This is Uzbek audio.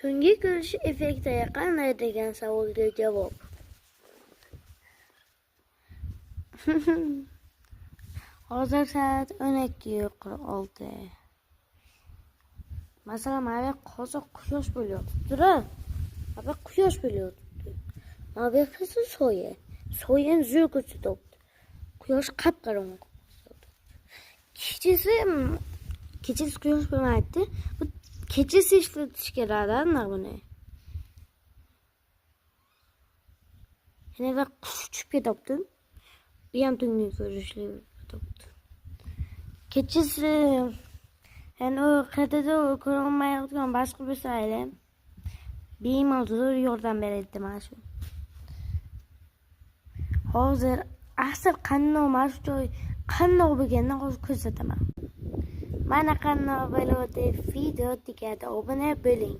Tungi ko'rish effekti qanday degan savolga javob. Hozir soat 12:46. Masalan, mana hozir quyosh bo'lyapti-da. Mana quyosh bo'lyapti. Mana esa soya. Soyani zo'r ko'rsatyapti. Quyosh qap-qorong'i. Kechasi quyosh bo'lmaydi. Bu kechasi ishlatish kerak-da buni. Yana qush uchib ketyapti. Bu ham tungi ko'rishli ketyapti. Kechasi yani o qayerda ko'rolmayotgan boshqa bo'lsaylar, bemalol yordam beradi mana shu. Hozir asl qandoq mana shu joy qandoq bo'lganini hozir ko'rsataman. Mana qandoq bo'ladi video deganda obuna bo'ling.